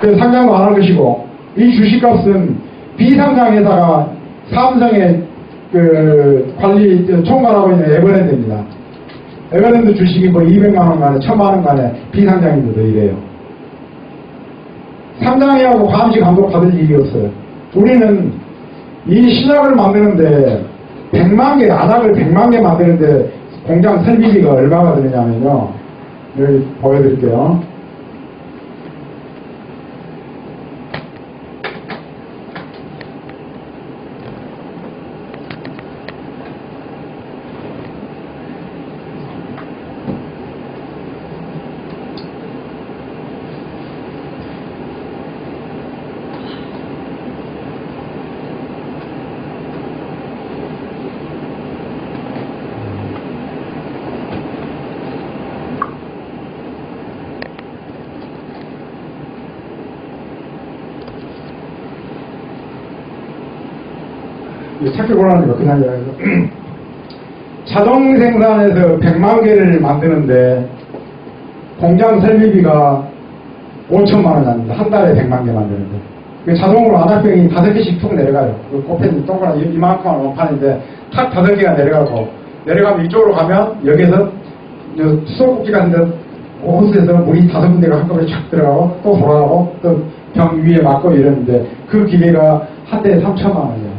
그 상장도 안 할 것이고, 이 주식값은 비상장에다가 삼성의 그 관리 총괄하고 있는 에버랜드입니다. 에버랜드 주식이 뭐 200만원 간에 1000만원 간에 비상장인데도 이래요. 상장회하고 감시 감독 받을 일이 없어요. 우리는 이 신약을 만드는데 100만 개, 안약을 100만 개 만드는데 공장 설비비가 얼마가 드느냐면요. 여기 보여드릴게요. 찾기 곤란하니까 그냥 이야기해서 자동 생산에서 100만 개를 만드는데 공장 설비비가 5천만 원이 납니다. 한 달에 100만 개 만드는데 자동으로 안약병이 5개씩 툭 내려가요. 그 코펜이 동그란 이만큼만 원판인데 탁 5개가 내려가고 내려가면 이쪽으로 가면 여기에서 수소국기 같은 데 호스에서 물이 5군데가 한꺼번에 쫙 들어가고 또 돌아가고 또 병 위에 맞고 이러는데 그 기계가 한 대에 3천만 원이에요.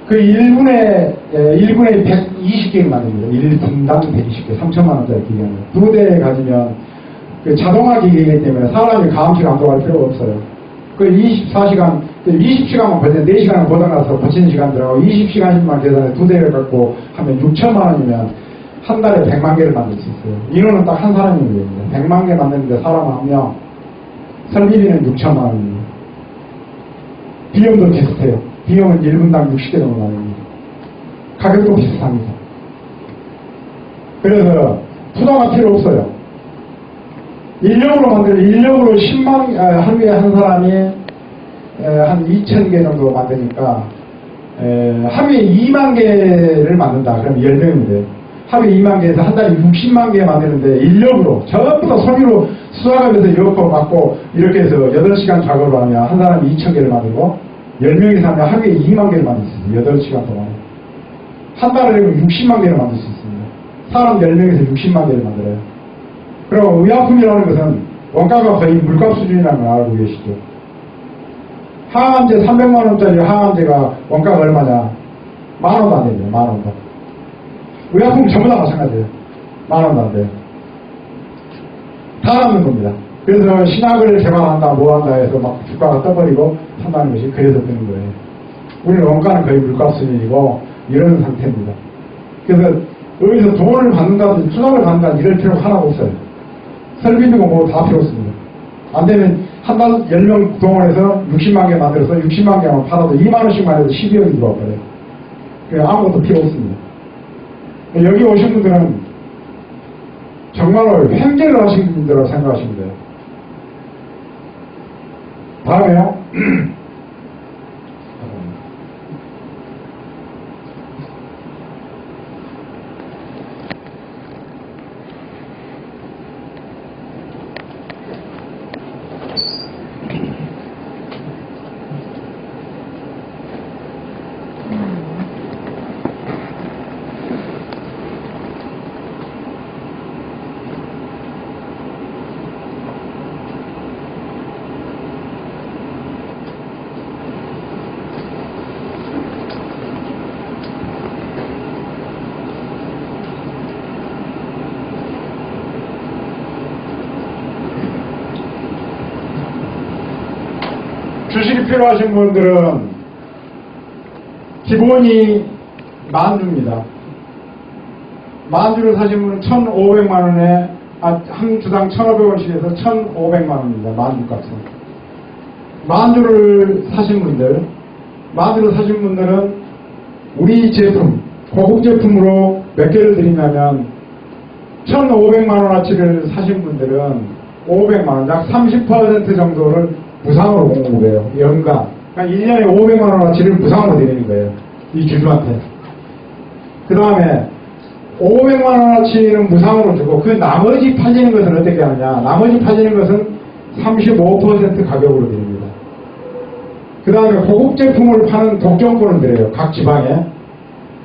그 1분에 120개를 만듭니다. 1분당 120개, 3천만 원짜리 기계는. 2대 가지면 그 자동화 기계이기 때문에 사람이 감시 감독할 필요가 없어요. 그 24시간, 20시간만 버티면 4시간을 보다가서 버티는 시간 들어가고 20시간씩만 계산해 2대를 갖고 하면 6천만 원이면 한 달에 100만 개를 만들 수 있어요. 인원은 딱 한 사람이면 됩니다. 100만 개 만드는데 사람 한 명, 설비비는 6천만 원입니다. 비용도 비슷해요. 비용은 1분당 60개 정도 나옵니다. 가격도 비슷합니다. 그래서 부담할 필요 없어요. 인력으로 만들면 인력으로 10만, 하루에 한 사람이 한 2,000개 정도 만드니까 하루에 2만 개를 만든다. 그럼 10명이면 돼요. 하루에 2만 개에서 한 달에 60만 개 만드는데 인력으로 전부 다 손으로 수학하면서 이렇게 맞고 이렇게 해서 8시간 작업을 하면 한 사람이 2,000개를 만들고 10명이 사면 하루에 2만 개를 만들 수 있어요. 8시간 동안. 한 달에 60만 개를 만들 수 있습니다. 사람 10명에서 60만 개를 만들어요. 그리고 의약품이라는 것은 원가가 거의 물값 수준이라는 걸 알고 계시죠. 항암제 300만 원짜리 항암제가 원가가 얼마냐? 10,000원도 안 됩니다. 10,000원도. 의약품 전부 다 마찬가지예요. 10,000원도 안 돼요. 다 남는 겁니다. 그래서 신약을 개발한다, 뭐 한다 해서 막 주가가 떠버리고 판다는 것이 그래서 되는 거예요. 우리는 원가는 거의 물값 수준이고 이런 상태입니다. 그래서 여기서 돈을 받는다든지 투자를 받는다든지 이럴 필요가 하나도 없어요. 설비비고 뭐 다 필요 없습니다. 안 되면 한 달 10명 동원해서 60만 개 만들어서 60만 개만 팔아도 2만 원씩만 해도 12억이 들어와버려요. 그냥 아무것도 필요 없습니다. 여기 오신 분들은 정말로 횡재를 하신 분들이라고 생각하시면 돼요. 다음에요. 주식이 필요하신 분들은 기본이 만주입니다. 만주를 사신 분은 1,500만 원에 한 주당 1,500원씩 해서 1,500만 원입니다. 만주 값은. 만주를 사신 분들은 우리 제품, 고급 제품으로 몇 개를 드리냐면 1,500만 원어치를 사신 분들은 500만 원, 약 30% 정도를 무상으로 공급해요. 연간. 그러니까 1년에 500만 원어치를 무상으로 드리는 거예요. 이 주주한테. 그 다음에 500만 원어치는 무상으로 주고 그 나머지 팔리는 것은 어떻게 하느냐. 나머지 팔리는 것은 35% 가격으로 드립니다. 그 다음에 고급 제품을 파는 독점권을 드려요. 각 지방에.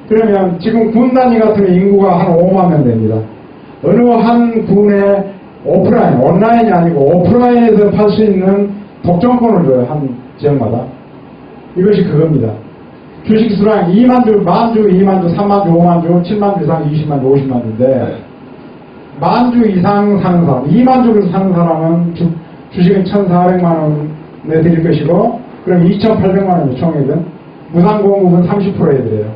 그러면 지금 군 단위 같으면 인구가 한 5만 명 됩니다. 어느 한 군의 오프라인, 온라인이 아니고 오프라인에서 팔 수 있는 독점권을 줘요. 한 지역마다. 이것이 그겁니다. 주식수량 2만 주, 만 주, 2만 주, 3만 주, 5만 주, 7만 주 이상, 20만 주, 50만 주인데 만 주 이상 사는 사람, 2만 주를 사는 사람은 주식은 1,400만 원에 드릴 것이고 그럼 2,800만 원이죠. 총액은. 무상 공급은 30% 해드려요.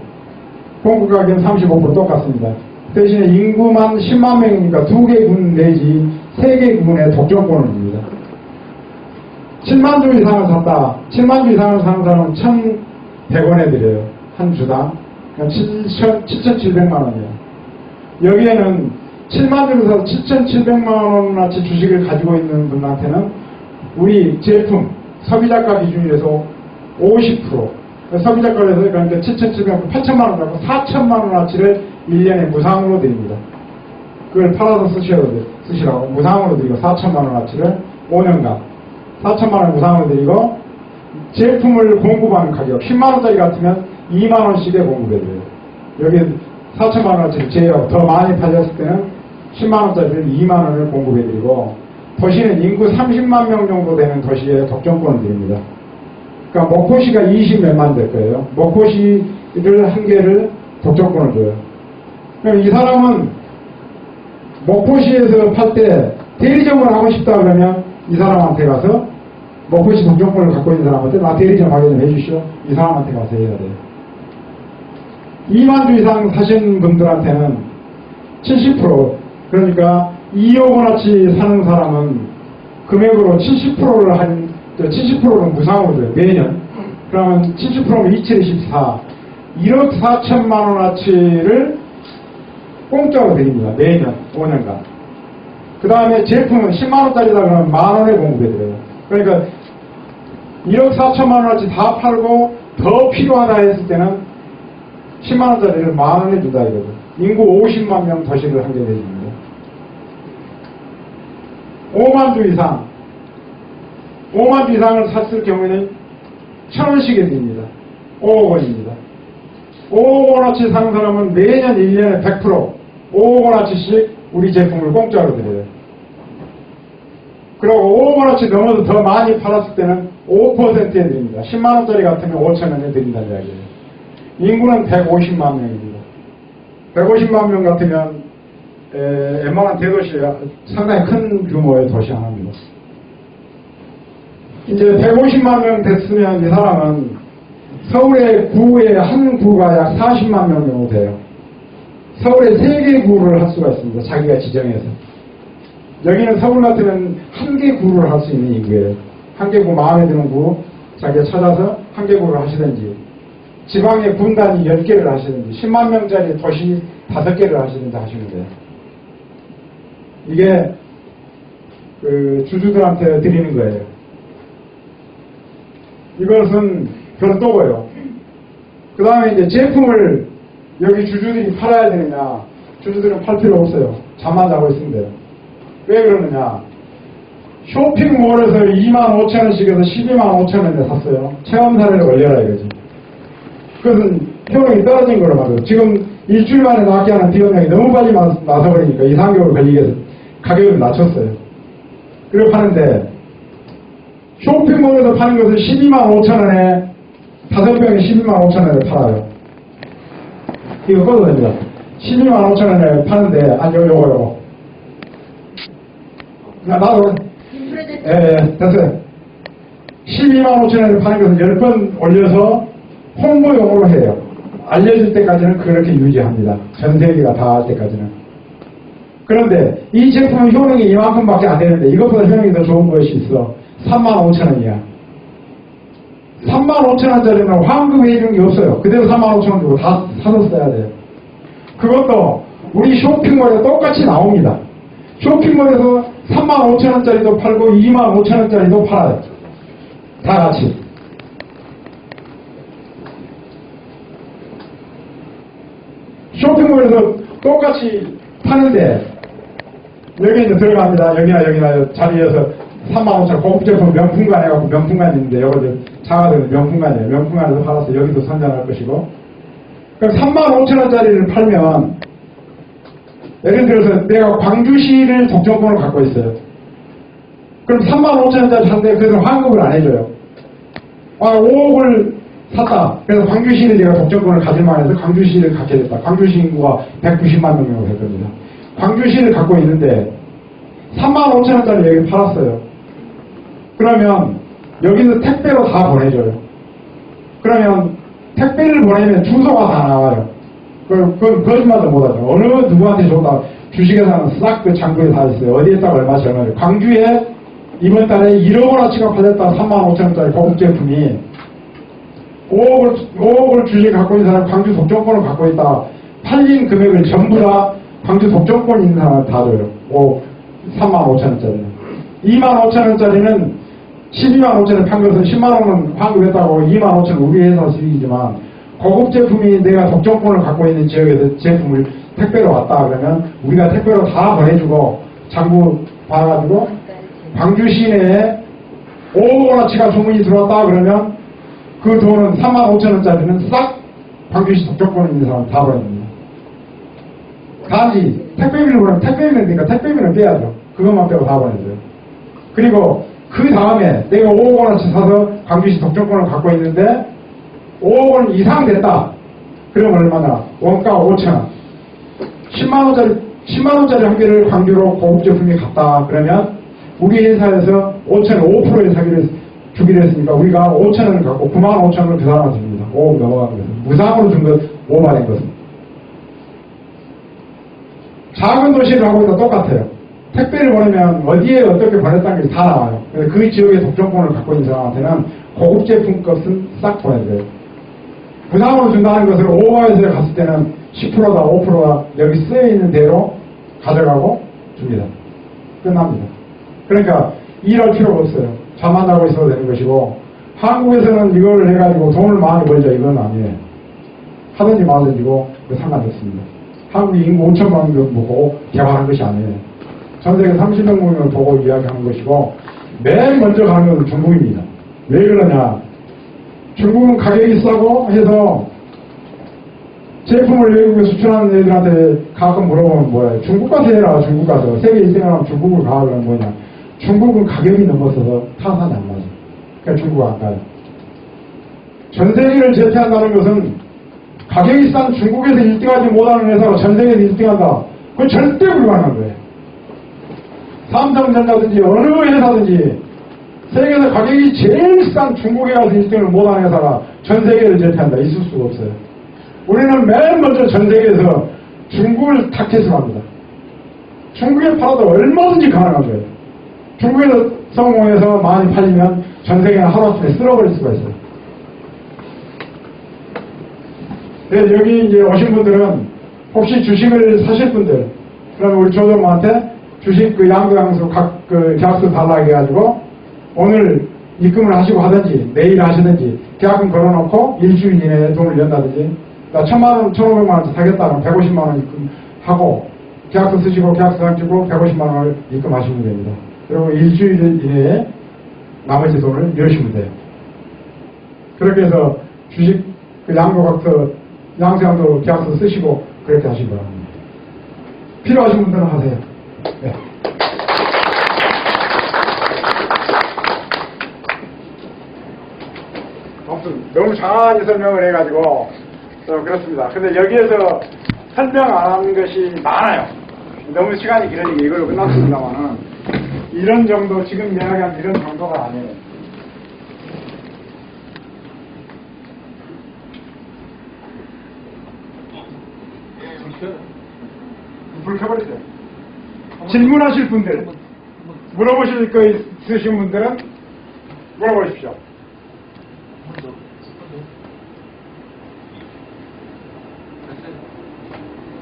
공급 가격은 35% 똑같습니다. 대신에 인구만 10만 명이니까 2개 군 내지 3개 군의 독점권을 줍니다. 7만 주 이상을 샀다. 7만 주 이상을 사는 사람은 1,100원에 드려요. 한 주당. 그러니까 7,700만 원이에요. 여기에는 7만 주를 사서 7,700만 원어치 주식을 가지고 있는 분한테는 우리 제품 소비자가 기준에서 50% 소비자가에서 그러니까 7,700만 8천만 원 갖고 4천만 원어치를 1년에 무상으로 드립니다. 그걸 팔아서 쓰시라고 무상으로 드리고 4천만 원어치를 5년간 4천만 원 무상으로 드리고 제품을 공급하는 가격 10만 원짜리 같으면 2만 원씩에 공급해드려요. 여기 4천만 원어치를 제외하고 더 많이 팔렸을 때는 10만 원짜리를 2만 원을 공급해드리고 도시는 인구 30만 명 정도 되는 도시에 독점권을 드립니다. 그러니까 목포시가 20몇만 될 거예요. 목포시를 한 개를 독점권을 줘요. 그럼 이 사람은 목포시에서 팔 때 대리점을 하고 싶다 그러면 이 사람한테 가서 목포시 독점권을 갖고 있는 사람한테 나 대리점 하게 좀 해주시오. 이 사람한테 가서 해야 돼요. 2만 주 이상 사신 분들한테는 70% 그러니까 2억 원어치 사는 사람은 금액으로 70%를 한 70%는 무상으로 줘요. 매년. 그러면 70%면 2,7에 14. 1억 4천만 원어치를 공짜로 드립니다. 매년 5년간. 그 다음에 제품은 10만 원짜리다 그러면 만 원에 공급해드려요. 그러니까 1억 4천만 원어치 다 팔고 더 필요하다 했을 때는 10만 원짜리를 만 원에 준다 이거죠. 인구 50만 명 도시를 한 개 내줍니다. 5만 주 이상 5만 주 이상을 샀을 경우에는 1,000원씩에 드립니다. 5억 원입니다. 5억 원어치 사는 사람은 매년 1년에 100% 5억 원어치씩 우리 제품을 공짜로 드려요. 그리고 5억 원어치 넘어서 더 많이 팔았을 때는 5%에 드립니다. 10만 원짜리 같으면 5천 원에 드린다는 이야기예요. 인구는 150만 명입니다. 150만 명 같으면 웬만한 대도시에 상당히 큰 규모의 도시 하나입니다. 이제 150만 명 됐으면 이 사람은 서울의 구의 한 구가 약 40만 명 정도 돼요. 서울에 3개 구를 할 수가 있습니다. 자기가 지정해서. 여기는 서울 같으면 한 개 구를 할 수 있는 인구예요. 한 개 구 마음에 드는 구 자기가 찾아서 한 개 구를 하시든지 지방의 군단이 10개를 하시든지 10만 명짜리 도시 5개를 하시든지 하시면 돼요. 이게 그 주주들한테 드리는 거예요. 이것은 별도고요. 그 다음에 이제 제품을 여기 주주들이 팔아야 되느냐. 주주들은 팔 필요 없어요. 잠만 자고 있으면 돼요. 왜 그러느냐. 쇼핑몰에서 2만 5천 원씩에서 12만 5천 원에 샀어요. 체험 사례를 올려라 이거지. 그것은 효능이 떨어진 거로 말이에요. 지금 일주일 만에 나게 하는 비용량이 너무 빨리 나서버리니까 2, 3개월 걸리게 해서 가격을 낮췄어요. 그리고 파는데 쇼핑몰에서 파는 것을 12만 5천 원에 5병에 12만 5천 원에 팔아요. 이거 꺼도 됩니다. 12만 5천 원에 파는데 요거 나도 됐어요. 12만 5천 원에 파는 것을 10번 올려서 홍보용으로 해요. 알려줄 때까지는 그렇게 유지합니다. 전 세계가 다 할 때까지는. 그런데 이 제품은 효능이 이만큼밖에 안 되는데 이것보다 효능이 더 좋은 것이 있어. 3만 5천 원이야. 3만 5천 원짜리는 환급해 주는 게 없어요. 그대로 3만 5천 원 주고 다 사서 써야 돼요. 그것도 우리 쇼핑몰에 똑같이 나옵니다. 쇼핑몰에서 3만 5천 원짜리도 팔고 2만 5천 원짜리도 팔아요. 다 같이. 쇼핑몰에서 똑같이 파는데 여기 이제 들어갑니다. 여기나 자리에서 35,000원 고급 제품 명품관 해갖고 명품관이 있는데 이걸 작아들면 명품관이에요. 명품관에서 팔아서 여기도 선전할 것이고 그럼 35,000원짜리를 팔면 예를 들어서 내가 광주시를 독점권을 갖고 있어요. 그럼 35,000원짜리 샀는데 그래서 환급을 안 해줘요. 5억을 샀다. 그래서 광주시를 내가 독점권을 가질만 해서 광주시를 갖게 됐다. 광주시 인구가 190만 명 정도 될 겁니다. 광주시를 갖고 있는데 35,000원짜리 여기 팔았어요. 그러면 여기는 택배로 다 보내줘요. 그러면 택배를 보내면 주소가 다 나와요. 그건 거짓말도 못하죠. 어느 누구한테 줘도 주식회사는 싹 그 장부에 다 있어요. 어디에다가 얼마씩 얼마를. 광주에 이번 달에 1억 원어치가 팔렸다 35,000원짜리 고급 제품이 5억을 주식 갖고 있는 사람 광주 독점권을 갖고 있다. 팔린 금액을 전부 다 광주 독점권 있는 사람한테 다 줘요. 35,000원짜리는. 25,000원짜리는 125,000원 판 것은 10만원은 환급했다고 25,000원 우리 회사 수익이지만 고급 제품이 내가 독점권을 갖고 있는 지역에서 제품을 택배로 왔다 그러면 우리가 택배로 다 보내주고 장부 봐가지고 광주 시내에 5억 원어치가 주문이 들어왔다 그러면 그 돈은 35,000원짜리는 싹 광주시 독점권에 있는 사람 다 보냅니다. 단지 택배비를 보내면 택배비는 되니까 택배비는 빼야죠. 그것만 빼고 다 보내줘요. 그리고 그 다음에 내가 5억 원어치 사서 광주시 독점권을 갖고 있는데 5억 원 이상 됐다. 그러면 얼마나? 원가 5,000원. 10만원짜리 한 개를 광주로 고급 제품이 갔다. 그러면 우리 회사에서 5,000원 5%의 사기를 주기로 했으니까 우리가 5,000원을 갖고 95,000원을 그 사람한테 줍니다. 5억 넘어간 것은. 무상으로 준 것, 오바된 것은. 작은 도시를 하고 있다 똑같아요. 택배를 보내면 어디에 어떻게 보냈다는 게 다 나와요. 그래서 그 지역의 독점권을 갖고 있는 사람한테는 고급 제품 값은 싹 보내줘요. 무상으로 준다는 것을 오버에서 갔을 때는 10%다 5%다 여기 쓰여있는 대로 가져가고 줍니다. 끝납니다. 그러니까 일할 필요가 없어요. 잠만 자고 있어도 되는 것이고 한국에서는 이걸 해가지고 돈을 많이 벌자 이건 아니에요. 하든지 말든지고 상관없습니다. 한국이 인구 5천만 명 보고 개발한 것이 아니에요. 전 세계 30억 명을 보고 이야기하는 것이고 맨 먼저 가는 것은 중국입니다. 왜 그러냐? 중국은 가격이 싸고 해서 제품을 외국에 수출하는 애들한테 가끔 물어보면 뭐야? 중국 가서 해라. 중국 가서. 세계 1등을 하면 중국을 가. 그러면 뭐냐? 중국은 가격이 넘어서서 타산이 안 맞아. 그러니까 중국 안 가요. 전 세계를 제패한다는 것은 가격이 싼 중국에서 1등하지 못하는 회사가 전 세계에서 1등한다. 그건 절대 불가능한 거예요. 삼성전자든지 어느 회사든지 세계에서 가격이 제일 싼 중국에 가서 1등을 못하는 회사가 전 세계를 제패한다. 있을 수가 없어요. 우리는 맨 먼저 전 세계에서 중국을 타켓을 합니다. 중국에 팔아도 얼마든지 가능한 거예요. 중국에서 성공해서 많이 팔리면 전 세계는 하루아침에 쓸어버릴 수가 있어요. 그래서 여기 이제 오신 분들은 혹시 주식을 사실 분들, 그러면 우리 조정모한테 주식 그 양도양수 각 그 계약서 달라 해가지고 오늘 입금을 하시고 하든지 내일 하시든지 계약금 걸어놓고 일주일 이내에 돈을 낸다든지 나 1,000만원, 1,500만원 사겠다 그러면 150만원 입금하고 계약서 쓰시고 계약서 찍고 150만원을 입금하시면 됩니다. 그리고 일주일 이내에 나머지 돈을 넣으시면 돼요. 그렇게 해서 주식 그 양도양도 계약서 쓰시고 그렇게 하시기 바랍니다. 필요하신 분들은 하세요. 네. 아무튼 너무 장안히 설명을 해가지고 그렇습니다. 근데 여기에서 설명 안 하는 것이 많아요. 너무 시간이 길으니까 이걸로 끝났습니다만은 이런 정도 지금 이야기한 이런 정도가 아니에요. 불 켜버리세요. 질문하실 분들, 물어보실 거 있으신 분들은 물어보십시오.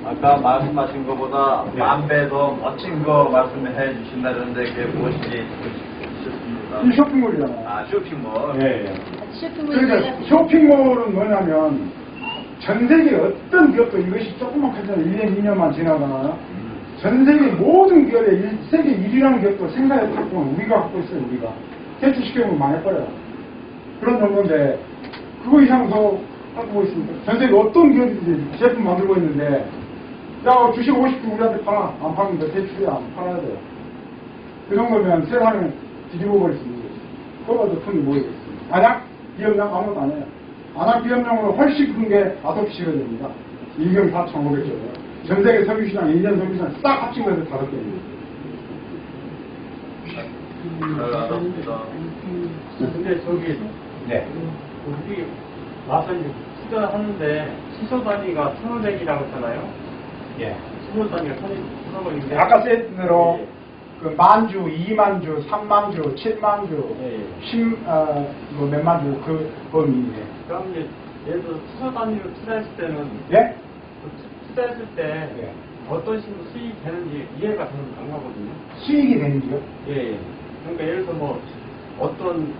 아까 말씀하신 것보다 만 배 더 멋진 거 말씀해 주신다는데 그게 무엇인지 싶습니다. 이 쇼핑몰이잖아요. 아, 쇼핑몰. 예, 예. 쇼핑몰이 그러니까 쇼핑몰은 뭐냐면 전 세계 어떤 기업도 이것이 조금만 커져도 1년, 2년만 지나가나 전 세계 모든 기업에 세계 1위라는 기업도 생각해 갖고 우리가 갖고 있어요. 우리가 개출시켜보면 망해버려요. 그런 정도인데 그거 이상 더 갖고 있습니다. 전 세계 어떤 기업이든지 제품 만들고 있는데 야 주식 50주 우리한테 팔아. 안 팔면 너 대출이야. 안 팔아야 돼요. 그 정도면 세상을 뒤집어 버릴 수 있는 거죠. 그거가 더 돈이 모이겠습니다. 안약 비염량 아무것도 안 해요. 안약 비염량으로 훨씬 큰 게 아토피시가 됩니다. 1경 4,500조예요. 전 세계 석유시장, 1년 석유시장 싹 합친 것에서 5개입니다. 잘 알았습니다. 근데 저기 네. 우리 와서 이제 투자하는데 시소 단위가 1,500이라고 했잖아요. 예. 시소 단위가 1,500인데 아까 세트로 그 만주, 2만주, 3만주, 7만주, 예. 10, 몇만주 그 범위에. 그럼 이제 예를 들어 시소 단위로 투자했을 때는 예? 투자했을 때 예. 어떤 식으로 수익이 되는지 이해가 저는 안 가거든요. 수익이 되는지요? 예, 예. 그러니까 예를 들어 뭐 어떤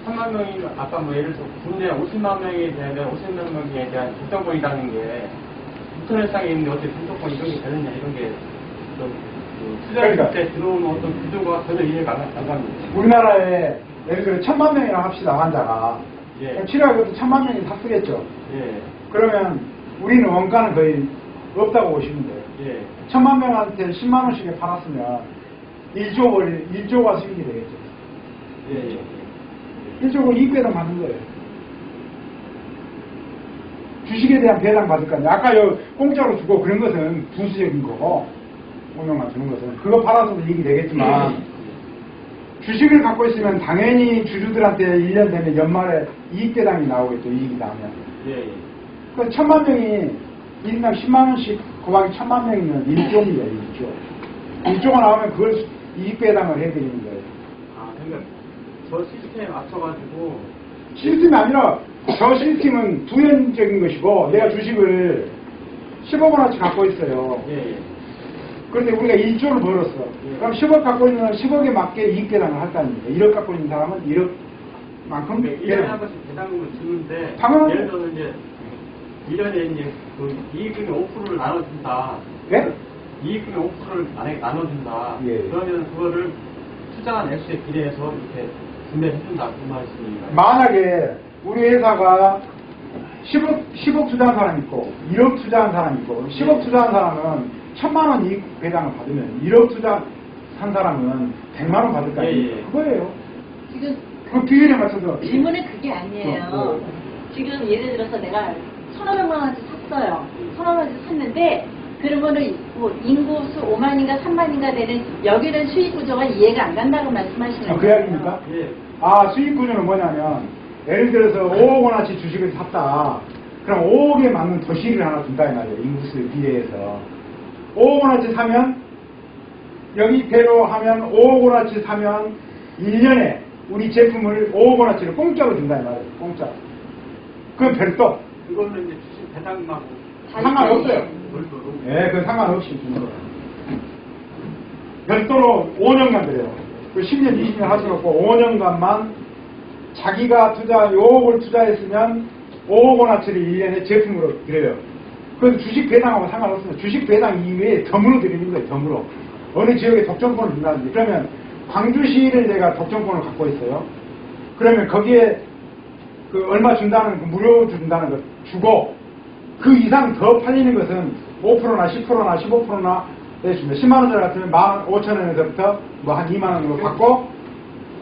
3만 명이 아까 뭐 예를 들어 국내 50만 명이 되는데 50만 명에 대한 결정권이라는 게 인터넷상에 있는 어떤 결정권 이런 게 되느냐 이런 게좀 투자할 그러니까. 때 들어오는 어떤 구조가 전혀 이해가 안 갑니다. 우리나라에 예를 들어 1,000만 명이라 합시다, 환자가. 예. 치료하고 1,000만 명이 다 쓰겠죠. 예, 그러면 우리는 원가는 거의 없다고 보시면 돼요. 예, 1,000만 명한테 10만 원씩에 팔았으면 1조가 수익이 되겠죠. 예, 예. 1조고 이익배당 받는 거예요. 주식에 대한 배당 받을 거 아니에요. 아까 공짜로 주고 그런 것은 부수적인 거고, 운영만 주는 것은. 그거 팔아서도 이익이 되겠지만, 주식을 갖고 있으면 당연히 주주들한테 1년 되면 연말에 이익배당이 나오겠죠. 이익이 나오면. 예, 예. 그 1,000만 명이 1인당 10만 원씩 곱하기 1,000만 명이면 1조입니다. 1조. 1조가 나오면 그걸 이익배당을 해드리는 거예요. 아, 그러니까 저 시스템에 맞춰가지고 시스템이 아니라 저 시스템은 두연적인 것이고 내가 주식을 10억 원어치 갖고 있어요. 예, 예. 그런데 우리가 1조를 벌었어. 그럼 10억 갖고 있는 사람은 10억에 맞게 이익배당을 할 거 아닙니까? 1억 갖고 있는 사람은 1억만큼 1년에 한 번씩 배당금을 주는데 당연하죠. 예를 들어서 이제 1년에 이제 그 이익금의 5%를 나눠준다. 예? 이익금의 5%를 나눠준다. 예. 그러면 그거를 투자한 액수에 비례해서 이렇게 분배해준다. 그 말씀입니다. 만약에 우리 회사가 10억 투자한 사람이 있고 1억 투자한 사람이 있고 10억 투자한 사람은 1,000만 원 이익 배당을 받으면 1억 투자한 사람은 100만 원 받을 거 아니에요. 예, 예. 그거예요. 지금 그 비율에 맞춰서 질문은 그게 아니에요. 지금 예를 들어서 내가 1,500만 원어치 샀어요. 1,500만 원어치 샀는데 그러면은 뭐 인구수 5만인가 3만인가 되는 여기는 수익 구조가 이해가 안 간다고 말씀하시는 그 이야기입니까? 예. 아, 수익 구조는 뭐냐면 예를 들어서 5억 원어치 주식을 샀다. 그럼 5억에 맞는 도시를 하나 준다 이 말이에요. 인구수에 비례해서 5억 원어치 사면 여기대로 하면 5억 원어치 사면 1년에 우리 제품을 5억 원어치를 공짜로 준다 이 말이에요. 공짜로. 그건 별도. 그거는 이제 주식 배당금하고 상관없어요. 별도로. 예, 그 상관없이 주는 거예요. 별도로 5년간 드려요. 그 10년, 20년 할 수 없고 5년간만 자기가 5억을 투자했으면 5억 원어치를 1년에 제품으로 드려요. 그건 주식 배당하고 상관없습니다. 주식 배당 이외에 덤으로 드리는 거예요. 덤으로. 어느 지역에 독점권을 준다든지. 그러면 광주시를 내가 독점권을 갖고 있어요. 그러면 거기에 그 얼마 준다는 그 무료 준다는 거 주고 그 이상 더 팔리는 것은 5%나 10%나 15%나 해줍니다. 10만 원짜리 같으면 15,000원에서부터 뭐 한 2만 원으로 받고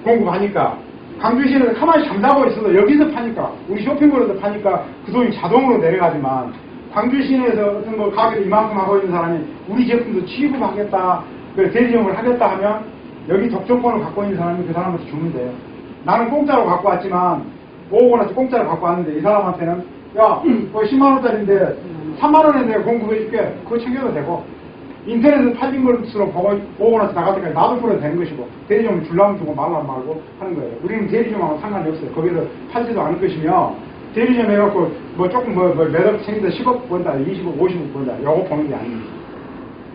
공급하니까 광주시는 가만히 잠자고 있어도 여기서 파니까 우리 쇼핑몰에서 파니까 그 돈이 자동으로 내려가지만 광주 시내에서 어떤 거 가게를 이만큼 하고 있는 사람이 우리 제품도 취급하겠다, 대리점을 하겠다 하면 여기 독점권을 갖고 있는 사람이 그 사람한테 주면 돼요. 나는 공짜로 갖고 왔지만 5억 원어치 공짜로 갖고 왔는데 이 사람한테는 야, 그거 10만 원짜리인데 3만 원에 내가 공급해 줄게. 그거 챙겨도 되고 인터넷에서 팔린 것으로 보고 5억 원어치 나갈 때까지 나도 풀어도 되는 것이고 대리점을 줄라면 주고 말라면 말고 하는 거예요. 우리는 대리점하고 상관이 없어요. 거기서 팔지도 않을 것이며 대리점 해갖고 뭐 조금 몇억 챙겨서 10억 번다, 20억, 50억 번다. 요거 보는 게 아닙니다.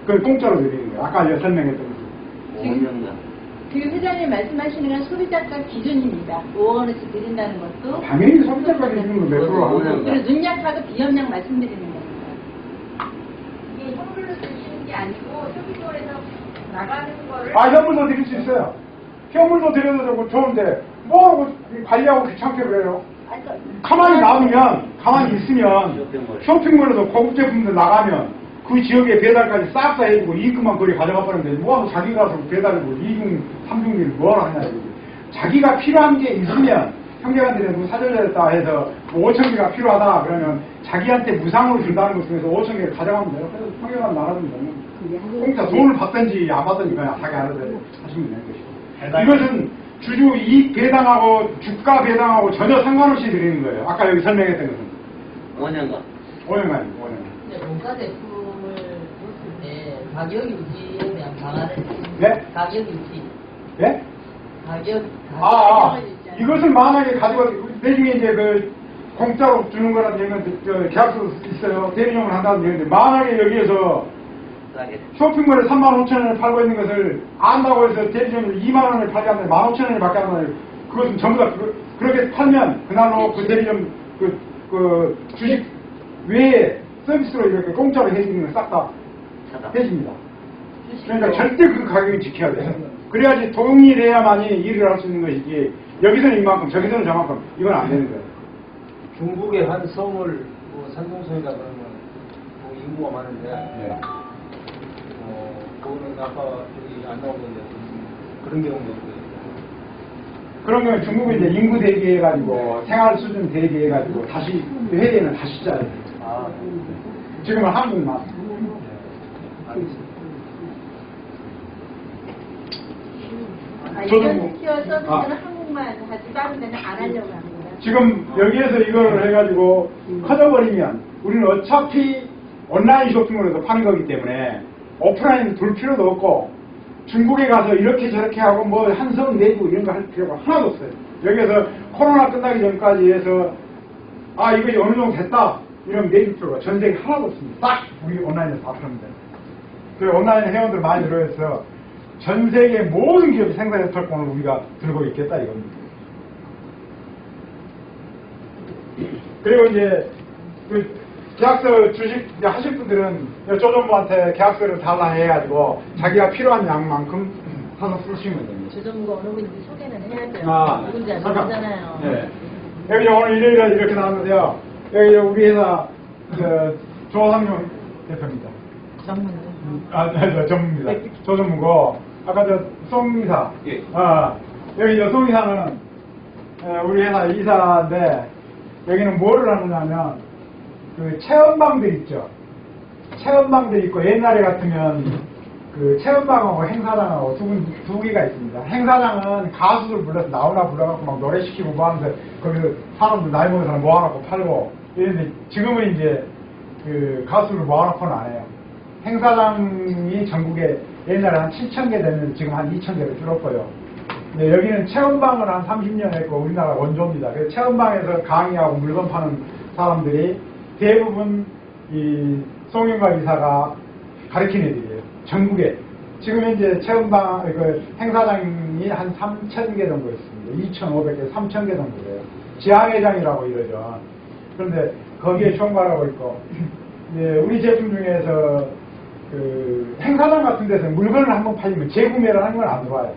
그걸 공짜로 드리는 거예요. 아까 설명했던 거죠. 5년 그 회장님 말씀하시는 건 소비자가 기준입니다. 5억 원어치 드린다는 것도. 당연히 소비자가 기준으로 몇 프로 하는 그리고 눈약하고 비염약 말씀드리는 겁니다. 이게 현물로 드리는 게 아니고 소비자에서 나가는 거를 아, 현물도 드릴 수 있어요. 현물도 드려도 되고 좋은데, 뭐, 관리하고 귀찮게 그래요. 아니, 그러니까 가만히 놔두면, 가만히 있으면, 쇼핑몰에서 고급 제품들 나가면, 그 지역의 배달까지 싹 다 해주고, 이익금만 거리 가져가 버리는데, 뭐하고 자기 가서 배달하고, 2중, 3중기를 뭐하러 하냐, 이거지. 자기가 필요한 게 있으면, 형제간들에 뭐 사절됐다 해서, 뭐 5,000개가 필요하다, 그러면, 자기한테 무상으로 준다는 것 중에서 5,000개를 가져가면 돼요. 그래서 형제간 나가면 되면, 공짜 돈을 받든지 안 받든지 그냥 자기 알아서 하시면 되는 것이고. 이것은 주주 이익 배당하고 주가 배당하고 전혀 상관없이 드리는 거예요. 아까 여기 설명했던 것은. 5년간. 5년간, 5년. 근데 원가 제품을 줬을 때 가격 유지에 대한 방안을 네? 가격 유지, 예? 가격 이것을 만약에 가지고, 나중에 이제 그, 공짜로 주는 거라든지 이런 건 계약서 있어요. 대리용을 한다든지 이런데, 만약에 여기에서 쇼핑몰에 35,000원에 팔고 있는 것을 안다고 해서 대리점을 2만원에 팔게 하면 15,000원에 받게 하면 그것은 전부 다 그렇게 팔면 그날로 그 대리점 그 주식 외에 서비스로 이렇게 공짜로 해주는 건 싹 다 해줍니다. 그러니까 절대 그 가격을 지켜야 돼요. 그래야지 동일해야만이 일을 할 수 있는 것이지 여기서는 이만큼 저기서는 저만큼 이건 안 되는 거예요. 중국의 한 섬을 뭐 산동성이다 그러면 뭐 인구가 많은데 네. 그거는 아까 여기 안 나오는데 그런 경우도 있고요. 그런 경우에 중국은 이제 인구 대비해가지고 생활 수준 대비해가지고 다시 회계는 다시 짜요. 아, 지금은 한국만. 알겠습니다. 이런 티어 서비스는 한국만 하지 다른 데는 안 하려고 합니다. 지금 여기에서 이걸 해가지고 커져버리면 우리는 어차피 온라인 쇼핑몰에서 파는 거기 때문에 오프라인 돌 필요도 없고 중국에 가서 이렇게 저렇게 하고 뭐 한성 내고 이런 거 할 필요가 하나도 없어요. 여기에서 코로나 끝나기 전까지 해서 아 이거 어느 정도 됐다 이러면 내줄 필요가 전 세계 하나도 없습니다. 딱 우리 온라인에서 다 파면 돼요. 그래서 온라인 회원들 많이 들어있어 전 세계 모든 기업이 생산해 털권을 우리가 들고 있겠다 이겁니다. 그리고 이제 그 계약서 주식 하실 분들은 조정부한테 계약서를 달라 해가지고 자기가 필요한 양만큼 사서 쓰시면 됩니다. 주정부가 어느 분인지 소개는 해야죠. 아, 누군지 안 잠깐. 모르잖아요. 네. 여기 오늘 일요일에 이렇게 나왔는데요. 여기 우리 회사 조상용 대표입니다. 전문은 전무입니다. 조전무고 아까 송이사. 예. 여기 송이사는 우리 회사 이사인데 여기는 뭐를 하느냐면 그 체험방들 있죠. 체험방들 있고 옛날에 같으면 그 체험방하고 행사장하고 두 개가 있습니다. 행사장은 가수들 불러서 나오나 불러갖고 막 노래 시키고 뭐 하면서 거기서 사람들 나이 먹은 사람 모아놓고 팔고 이런데 지금은 이제 그 가수를 모아놓고는 안 해요. 행사장이 전국에 옛날에 한 7,000개 됐는데 지금 한 2,000개로 줄었고요. 네, 여기는 체험방을 한 30년 했고 우리나라 원조입니다. 그래서 체험방에서 강의하고 물건 파는 사람들이 대부분 이 송영각 이사가 가르치는 애들이에요. 전국에. 지금 이제 체험방, 그 행사장이 한 3,000개 정도 있습니다. 2,500개, 3,000개 정도예요. 지향회장이라고 이러죠. 그런데 거기에 총괄하고 있고, 예, 우리 제품 중에서 그 행사장 같은 데서 물건을 한번 팔리면 재구매를 하는 건 안 좋아요.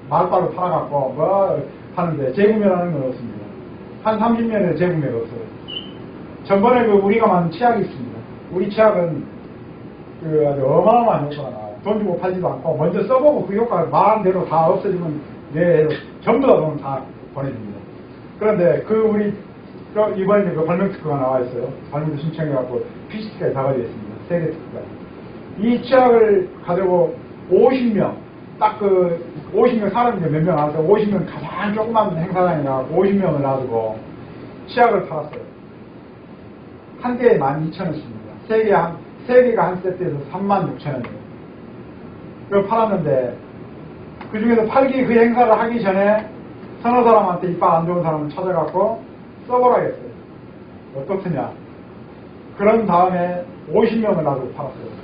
말바로 팔아갖고 뭐 하는데 재구매라는 건 없습니다. 한 30년에 재구매가 없어요. 전번에 그 우리가 만든 치약이 있습니다. 우리 치약은 그 아주 어마어마한 효과가 나와요. 돈 주고 팔지도 않고 먼저 써보고 그 효과가 말한 대로 다 없어지면 내로 전부 다 돈 다 보내줍니다. 그런데 그 우리 이번에 그 발명 특허가 나와 있어요. 발명도 신청해갖고 PCT까지 다 걸려 있습니다. 세계 특허가. 이 치약을 가지고 50명 딱 그 50명 사람이 몇 명 와서 50명 가장 조그만 행사장에 나가고 50명을 놔두고 치약을 팔았어요. 한 개에 12,000원씩입니다. 세 개가 한 세트에서 36,000원이에요. 그걸 팔았는데 그 중에서 팔기 그 행사를 하기 전에 서너 사람한테 이빨 안 좋은 사람을 찾아갖고 써보라 했어요. 어떻느냐. 그런 다음에 50명을 놔두고 팔았어요.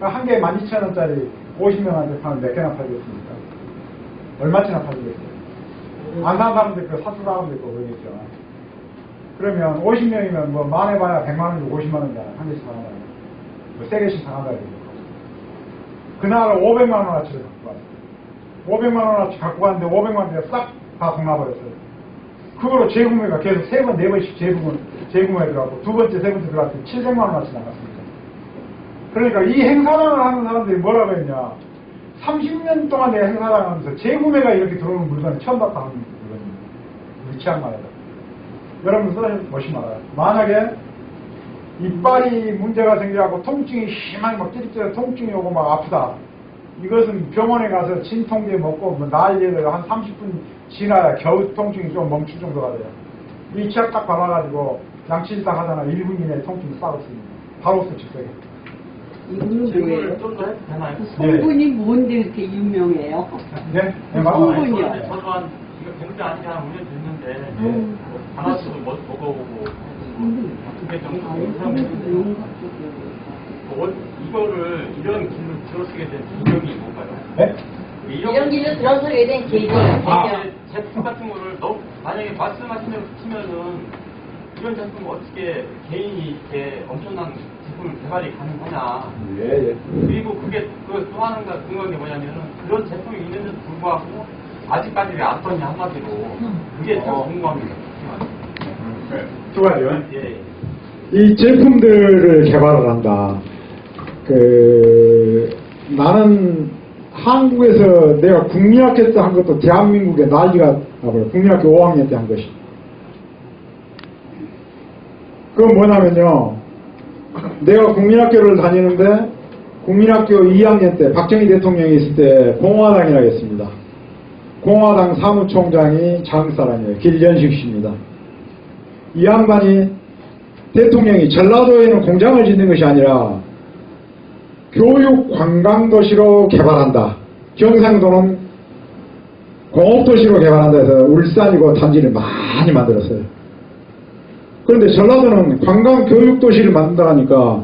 한 개에 12,000원짜리 50명한테 파면 몇 개나 팔겠습니까? 얼마치나 팔리겠어요? 안 사는 사람도 있고 사는 사람도 있고 그러겠죠. 그러면 50명이면 뭐 만에 봐야 100만 원 주고 50만 원이잖아. 한 개씩 사는 거야. 뭐 3개씩 사간다 이거죠. 그날 500만 원어치를 갖고 왔어요. 500만 원어치 갖고 갔는데 500만 원짜리 싹 다 동나버렸어요. 그거로 재구매가 계속 3번, 4번씩 재구매 들어갔고 두 번째, 세 번째 들어갔을 때 700만 원어치 나갔습니다. 그러니까 이 행사장을 하는 사람들이 뭐라고 했냐. 30년 동안 내가 행사장을 하면서 재구매가 이렇게 들어오는 물건을 처음 봤다 하는 물건입니다. 우리 취향 말이다. 여러분 써보시면 알아요. 만약에 이빨이 문제가 생겨갖고 통증이 심하게 막 찌릿찌릿 통증이 오고 막 아프다. 이것은 병원에 가서 진통제 먹고 뭐 나이에도 한 30분 지나야 겨우 통증이 좀 멈출 정도가 돼요. 이 치약 딱 발라가지고 양치질 딱 하잖아. 1분 이내에 통증이 싹 없습니다. 바로 없어 즉석에. 질문을 좀 더 해도 되나요? 성분이 뭔데 이렇게 유명해요? 네? 네, 맞아요. 성분이요. 저도 한 이거 병자 아니한 5년 됐는데 하나씩 먹어보고 어떻게 좀 이거를 이런 길로 들어서게 된 이유가 뭔가요? 네? 이런 길로 들어서게 된 계기. 제품 같은 거를 만약에 말씀하신 대로 치면은 이런 제품 어떻게 개인이 이렇게 엄청난 제품을 개발이 가능하냐. 예, 예. 그리고 그게 또 하나가 궁금한 게 뭐냐면은 그런 제품이 있는데도 불구하고 아직까지 왜 안 떴냐 한마디로 그게 참 궁금합니다. 두 가지요. 예. 이 제품들을 개발을 한다. 나는 한국에서 내가 국민학교 때 한 것도 대한민국에 난리가 나버려. 국민학교 5학년 때 한 것이. 그건 뭐냐면요. 내가 국민학교를 다니는데 국민학교 2학년 때 박정희 대통령이 있을 때 공화당이라고 했습니다. 공화당 사무총장이 장사람이에요. 길련식 씨입니다. 이 양반이 대통령이 전라도에는 공장을 짓는 것이 아니라 교육 관광도시로 개발한다. 경상도는 공업도시로 개발한다 해서 울산이고 단지를 많이 만들었어요. 그런데 전라도는 관광교육도시를 만든다니까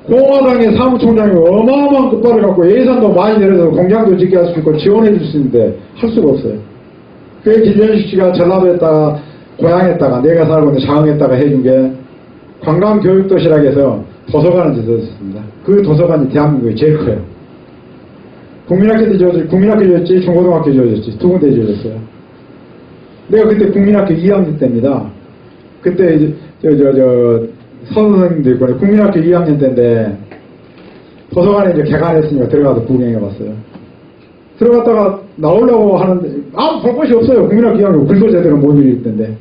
공화당의 사무총장이 어마어마한 끝발을 갖고 예산도 많이 내려서 공장도 짓게 할 수 있고 지원해 줄 수 있는데 할 수가 없어요. 그게 길련식 씨가 전라도에다가 고향에다가 내가 살고 있는 장흥에다가 해준 게 관광교육도시라고 해서 도서관을 지었습니다. 그 도서관이 대한민국에 제일 커요. 국민학교 때 지어졌지, 국민학교 지어졌지, 중고등학교 지어졌지, 두 군데 지어졌어요. 내가 그때 국민학교 2학년 때입니다. 그때 이제 선생님도 있고 국민학교 2학년 때인데 도서관에 이제 개관했으니까 들어가서 구경해 봤어요. 들어갔다가 나오려고 하는데 아무 볼 것이 없어요. 국민학교 2학년 글도 제대로 못 읽던데.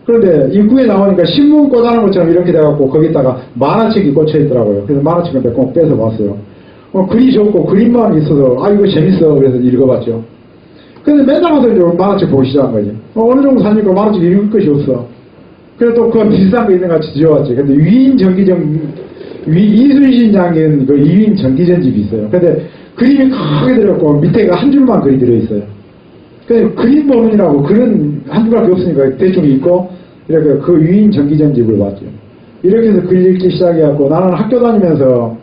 그런데 입구에 나오니까 신문 꽂아놓은 것처럼 이렇게 돼갖고 거기다가 만화책이 꽂혀 있더라고요. 그래서 만화책을 몇 권 빼서 봤어요. 글이 좋고 그림만 있어서 이거 재밌어 그래서 읽어봤죠. 근데 맨날 가서 이제 만화책 보기 시작한 거지. 어느 정도 사니까 만화책 읽을 것이 없어. 그래서 또 그건 비슷한 거 있는 것 같이 지어왔지. 근데 이순신 장인 그 위인 전기전집이 있어요. 근데 그림이 크게 들어있고 밑에가 한 줄만 글이 들어있어요. 그래서 그림 보는이라고 그런 한 줄밖에 없으니까 대충 읽고 이렇게 그 위인 전기전집을 봤죠. 이렇게 해서 글 읽기 시작해갖고 나는 학교 다니면서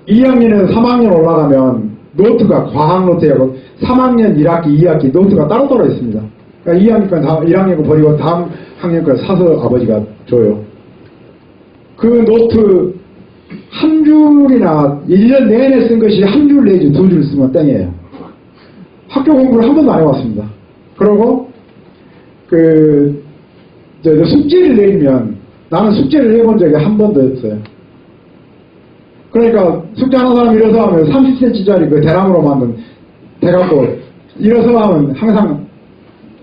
2학년에서 3학년 올라가면 노트가 과학 노트하고 3학년 1학기, 2학기 노트가 따로따로 있습니다. 그러니까 2학년 건 1학년 거 버리고 다음 학년 걸 사서 아버지가 줘요. 그 노트 한 줄이나 1년 내내 쓴 것이 한 줄 내지 2줄 쓰면 땡이에요. 학교 공부를 한 번도 안 해왔습니다. 그러고 숙제를 내리면 나는 숙제를 해본 적이 한 번도 없어요. 그러니까 숙제하는 사람 일어서 하면 30cm짜리 그 대나무로 만든 대갖고 일어서 하면 항상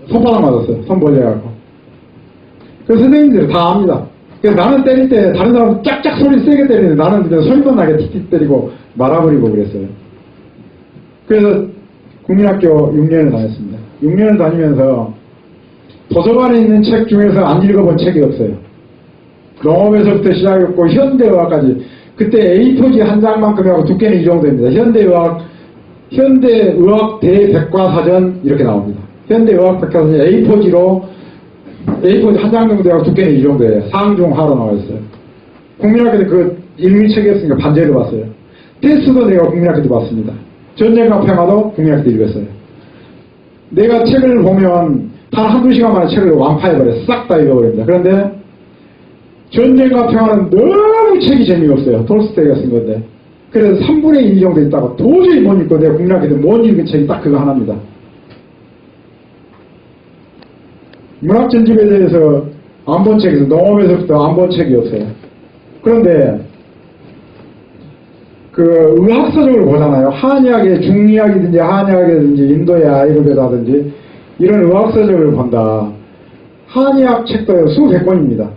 손바닥 맞았어요. 손 벌려갖고. 그래서 선생님들이 다 압니다. 그래서 나는 때릴 때 다른 사람은 짝짝 소리 세게 때리는데 나는 그냥 소리만 나게 틱틱 때리고 말아버리고 그랬어요. 그래서 국민학교 6년을 다녔습니다. 6년을 다니면서 도서관에 있는 책 중에서 안 읽어본 책이 없어요. 농업에서부터 시작했고 현대의학까지. 그때 A4지 한 장만큼 하고 두께는 이 정도입니다. 현대의학 대백과사전 이렇게 나옵니다. 현대의학 백과사전 A4지로 A4지 한 장 정도 하고 두께는 이 정도예요. 상중하로 나와 있어요. 국민학교 때 그 일밀책이었으니까 반제를 봤어요. 테스트도 내가 국민학교 때 봤습니다. 전쟁과 평화도 국민학교 때 읽었어요. 내가 책을 보면 단 한두 시간 만에 책을 완파해버려요. 싹 다 읽어버립니다. 그런데 전쟁과 평화는 너무 책이 재미가 없어요. 톨스토이가 쓴 건데. 그래서 3분의 2 정도 있다가 도저히 못 읽고 내가 국민학교 때 못 읽은 책이 딱 그거 하나입니다. 문학전집에 대해서 안 본 책에서 농업에서부터 안 본 책이 없어요. 그런데 그 의학서적으로 보잖아요. 한의학의 중의학이든지 한의학이든지 인도의 아유르베다든지 이런 의학서적을 본다. 한의학 책도 수백 권입니다.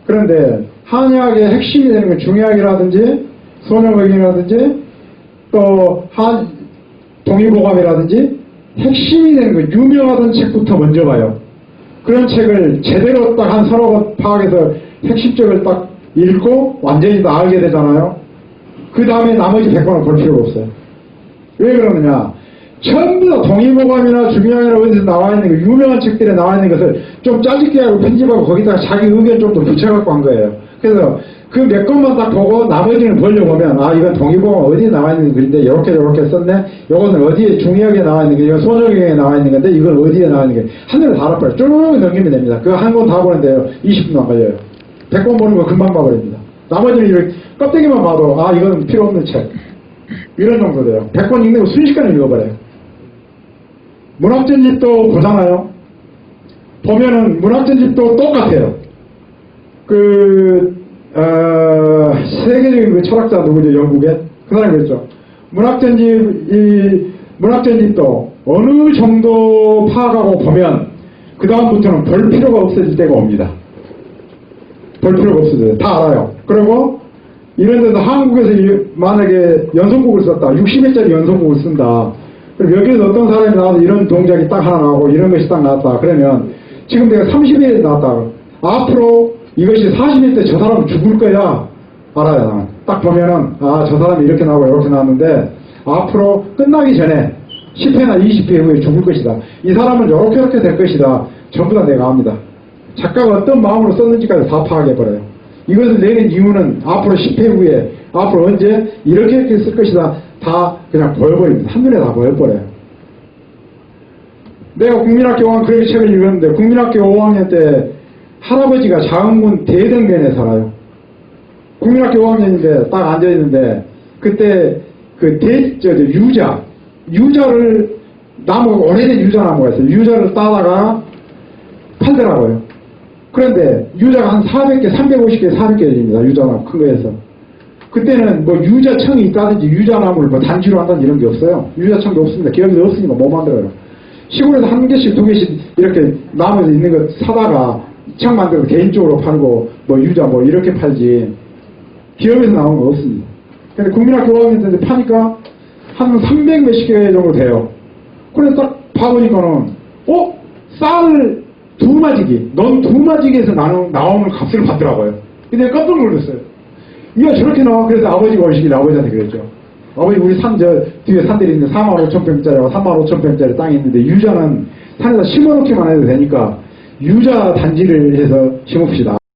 그런데 한의학의 핵심이 되는 건 중의학이라든지 소명의학이라든지 또 동의보감이라든지 핵심이 되는 거 유명하던 책부터 먼저 봐요. 그런 책을 제대로 딱 한 서너 권 파악해서 핵심적을 딱 읽고 완전히 다 알게 되잖아요. 그 다음에 나머지 100권을 볼 필요가 없어요. 왜 그러느냐? 전부 다 동의보감이나 중의학이나 어디서 나와 있는 거, 유명한 책들에 나와 있는 것을 좀 짜집게 하고 편집하고 거기다가 자기 의견 좀 더 붙여갖고 한 거예요. 그래서 그 몇 권만 딱 보고 나머지는 벌려보면 아 이건 동의보감 어디에 나와 있는 글인데 이렇게 썼네. 이것은 어디에 중의학에 나와 있는 게 이건 소정학에 나와 있는 건데 이건 어디에 나와 있는 게 하늘을 다 알아버려요. 쭉 넘기면 됩니다. 그거 한 권 다 보는데요 20분도 안 걸려요. 100권 보는 거 금방 봐버립니다. 나머지는 이렇게 껍데기만 봐도 아 이건 필요 없는 책 이런 정도 돼요. 100권 읽는 거 순식간에 읽어버려요. 문학전집도 보잖아요. 보면은 문학전집도 똑같아요. 세계적인 그 철학자 누구죠? 영국에? 그 사람이 그랬죠. 문학전집도 어느 정도 파악하고 보면 그다음부터는 볼 필요가 없어질 때가 옵니다. 볼 필요가 없어져요. 다 알아요. 그리고 이런 데서 한국에서 만약에 연속곡을 썼다. 60회짜리 연속곡을 쓴다. 그럼 여기에서 어떤 사람이 나와서 이런 동작이 딱 하나 나오고 이런 것이 딱 나왔다. 그러면 지금 내가 30회에 나왔다. 앞으로 이것이 40회 때 저 사람은 죽을 거야. 알아요. 나는. 딱 보면은 아 저 사람이 이렇게 나오고 이렇게 나왔는데 앞으로 끝나기 전에 10회나 20회 후에 죽을 것이다. 이 사람은 이렇게 될 것이다. 전부 다 내가 압니다. 작가가 어떤 마음으로 썼는지까지 다 파악해버려요. 이것을 내린 이유는 앞으로 10회 후에 앞으로 언제 이렇게 쓸 것이다. 다 그냥 보여버립니다. 한눈에 다 보여버려요. 내가 국민학교 5학년 그렇게 책을 읽었는데 국민학교 5학년 때 할아버지가 장흥군 대등변에 살아요. 국민학교 5학년인데 딱 앉아있는데 그때 그 유자를 오래된 유자나무가 있어요. 유자를 따다가 팔더라고요. 그런데 유자가 한 400개, 350개, 400개 열립니다. 유자나무 큰 거에서. 그때는 뭐 유자청이 있다든지 유자나무를 뭐 단지로 한다든지 이런 게 없어요. 유자청도 없습니다. 기업이 없으니까 못 만들어요. 시골에서 한 개씩 두 개씩 이렇게 나무에서 있는 거 사다가 청 만들어서 개인적으로 팔고 뭐 유자 뭐 이렇게 팔지 기업에서 나온 거 없습니다. 근데 국민학교 5학년 때 파니까 한 300 몇십 개 정도 돼요. 그래서 딱 봐보니까는 쌀 두마지기, 넌 두마지기에서 나오는 값을 받더라고요. 근데 깜짝 놀랐어요. 이거 저렇게 나와. 그래서 아버지가 오시길래 아버지한테 그랬죠. 아버지 우리 뒤에 산들이 있는데 45,000평짜리와 35,000평짜리 땅이 있는데 유자는 산에다 심어놓기만 해도 되니까 유자 단지를 해서 심읍시다.